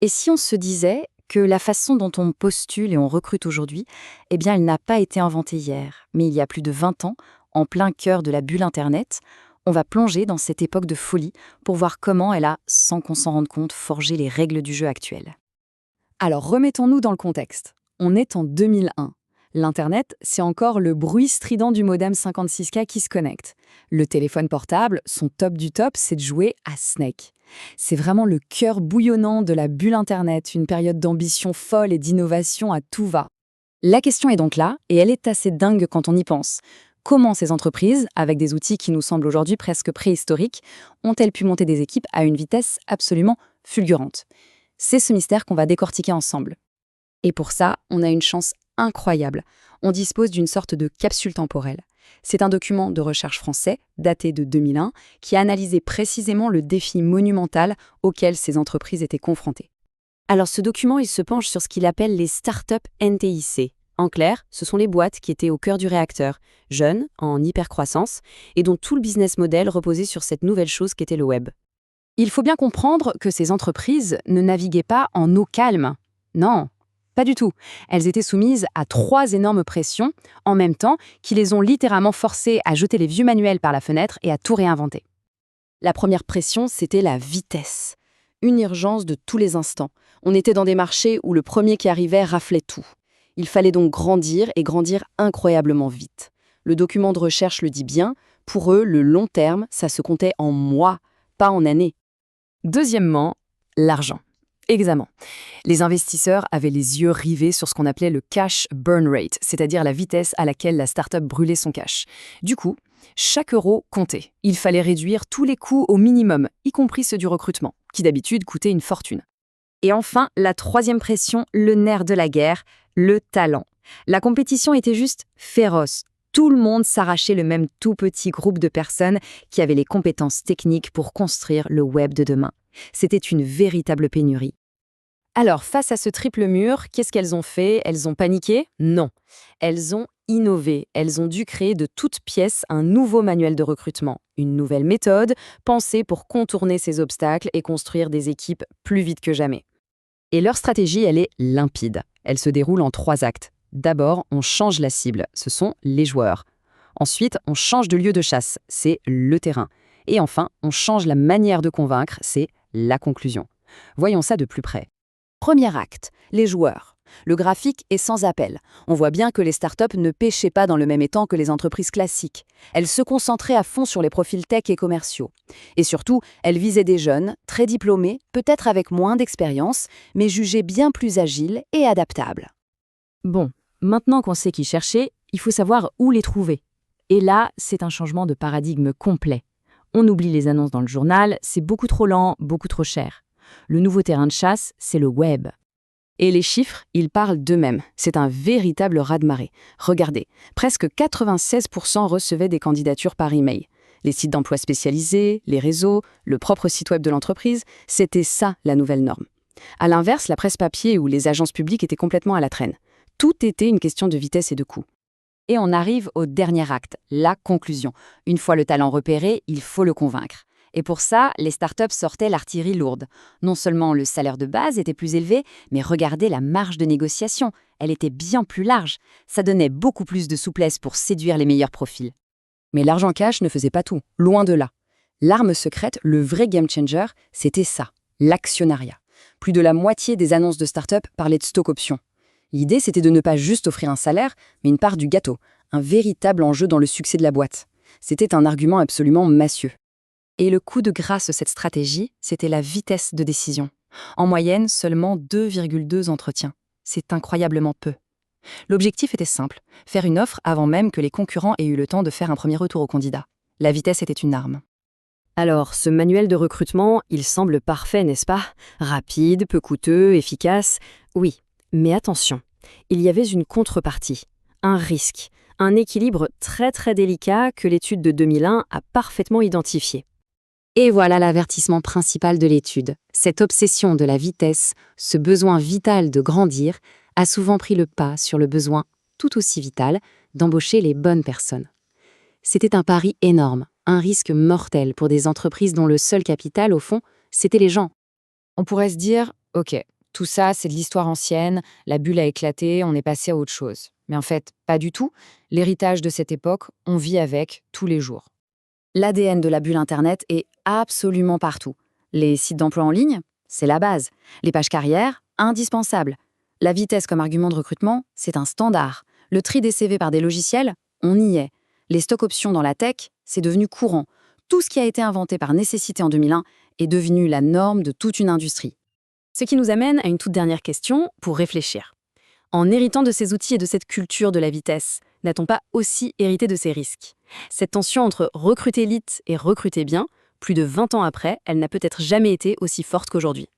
Et si on se disait que la façon dont on postule et on recrute aujourd'hui, eh bien, elle n'a pas été inventée hier, mais il y a plus de 20 ans, en plein cœur de la bulle Internet, on va plonger dans cette époque de folie pour voir comment elle a, sans qu'on s'en rende compte, forgé les règles du jeu actuel. Alors remettons-nous dans le contexte. On est en 2001. L'Internet, c'est encore le bruit strident du modem 56K qui se connecte. Le téléphone portable, son top du top, c'est de jouer à Snake. C'est vraiment le cœur bouillonnant de la bulle Internet, une période d'ambition folle et d'innovation à tout va. La question est donc là, et elle est assez dingue quand on y pense. Comment ces entreprises, avec des outils qui nous semblent aujourd'hui presque préhistoriques, ont-elles pu monter des équipes à une vitesse absolument fulgurante? C'est ce mystère qu'on va décortiquer ensemble. Et pour ça, on a une chance incroyable. On dispose d'une sorte de capsule temporelle. C'est un document de recherche français, daté de 2001, qui a analysé précisément le défi monumental auquel ces entreprises étaient confrontées. Alors ce document, il se penche sur ce qu'il appelle les startups NTIC. En clair, ce sont les boîtes qui étaient au cœur du réacteur, jeunes, en hypercroissance, et dont tout le business model reposait sur cette nouvelle chose qu'était le web. Il faut bien comprendre que ces entreprises ne naviguaient pas en eau calme. Non, pas du tout. Elles étaient soumises à 3 énormes pressions, en même temps, qui les ont littéralement forcées à jeter les vieux manuels par la fenêtre et à tout réinventer. La première pression, c'était la vitesse. Une urgence de tous les instants. On était dans des marchés où le premier qui arrivait raflait tout. Il fallait donc grandir et grandir incroyablement vite. Le document de recherche le dit bien, pour eux, le long terme, ça se comptait en mois, pas en années. Deuxièmement, l'argent. Examen. Les investisseurs avaient les yeux rivés sur ce qu'on appelait le cash burn rate, c'est-à-dire la vitesse à laquelle la start-up brûlait son cash. Du coup, chaque euro comptait. Il fallait réduire tous les coûts au minimum, y compris ceux du recrutement, qui d'habitude coûtait une fortune. Et enfin, la troisième pression, le nerf de la guerre, le talent. La compétition était juste féroce. Tout le monde s'arrachait le même tout petit groupe de personnes qui avaient les compétences techniques pour construire le web de demain. C'était une véritable pénurie. Alors, face à ce triple mur, qu'est-ce qu'elles ont fait? Elles ont paniqué? Non. Elles ont innové. Elles ont dû créer de toutes pièces un nouveau manuel de recrutement, une nouvelle méthode, pensée pour contourner ces obstacles et construire des équipes plus vite que jamais. Et leur stratégie, elle est limpide. Elle se déroule en 3 actes. D'abord, on change la cible, ce sont les joueurs. Ensuite, on change de lieu de chasse, c'est le terrain. Et enfin, on change la manière de convaincre, c'est la conclusion. Voyons ça de plus près. Premier acte, les joueurs. Le graphique est sans appel. On voit bien que les startups ne pêchaient pas dans le même étang que les entreprises classiques. Elles se concentraient à fond sur les profils tech et commerciaux. Et surtout, elles visaient des jeunes, très diplômés, peut-être avec moins d'expérience, mais jugés bien plus agiles et adaptables. Bon, maintenant qu'on sait qui chercher, il faut savoir où les trouver. Et là, c'est un changement de paradigme complet. On oublie les annonces dans le journal, c'est beaucoup trop lent, beaucoup trop cher. Le nouveau terrain de chasse, c'est le web. Et les chiffres, ils parlent d'eux-mêmes. C'est un véritable raz-de-marée. Regardez, presque 96% recevaient des candidatures par email. Les sites d'emploi spécialisés, les réseaux, le propre site web de l'entreprise, c'était ça la nouvelle norme. À l'inverse, la presse papier ou les agences publiques étaient complètement à la traîne. Tout était une question de vitesse et de coût. Et on arrive au dernier acte, la conclusion. Une fois le talent repéré, il faut le convaincre. Et pour ça, les startups sortaient l'artillerie lourde. Non seulement le salaire de base était plus élevé, mais regardez la marge de négociation. Elle était bien plus large. Ça donnait beaucoup plus de souplesse pour séduire les meilleurs profils. Mais l'argent cash ne faisait pas tout, loin de là. L'arme secrète, le vrai game changer, c'était ça, l'actionnariat. Plus de la moitié des annonces de startups parlaient de stock options. L'idée, c'était de ne pas juste offrir un salaire, mais une part du gâteau, un véritable enjeu dans le succès de la boîte. C'était un argument absolument massieux. Et le coup de grâce de cette stratégie, c'était la vitesse de décision. En moyenne, seulement 2,2 entretiens. C'est incroyablement peu. L'objectif était simple, faire une offre avant même que les concurrents aient eu le temps de faire un premier retour au candidat. La vitesse était une arme. Alors, ce manuel de recrutement, il semble parfait, n'est-ce pas? Rapide, peu coûteux, efficace. Oui, mais attention, il y avait une contrepartie, un risque, un équilibre très très délicat que l'étude de 2001 a parfaitement identifié. Et voilà l'avertissement principal de l'étude. Cette obsession de la vitesse, ce besoin vital de grandir, a souvent pris le pas sur le besoin, tout aussi vital, d'embaucher les bonnes personnes. C'était un pari énorme, un risque mortel pour des entreprises dont le seul capital, au fond, c'était les gens. On pourrait se dire, Ok, tout ça, c'est de l'histoire ancienne, la bulle a éclaté, on est passé à autre chose. Mais en fait, pas du tout. L'héritage de cette époque, on vit avec tous les jours. L'ADN de la bulle Internet est absolument partout. Les sites d'emploi en ligne, c'est la base. Les pages carrières, indispensables. La vitesse comme argument de recrutement, c'est un standard. Le tri des CV par des logiciels, on y est. Les stock options dans la tech, c'est devenu courant. Tout ce qui a été inventé par nécessité en 2001 est devenu la norme de toute une industrie. Ce qui nous amène à une toute dernière question pour réfléchir. En héritant de ces outils et de cette culture de la vitesse, n'a-t-on pas aussi hérité de ces risques? Cette tension entre recruter élite et recruter bien, plus de 20 ans après, elle n'a peut-être jamais été aussi forte qu'aujourd'hui.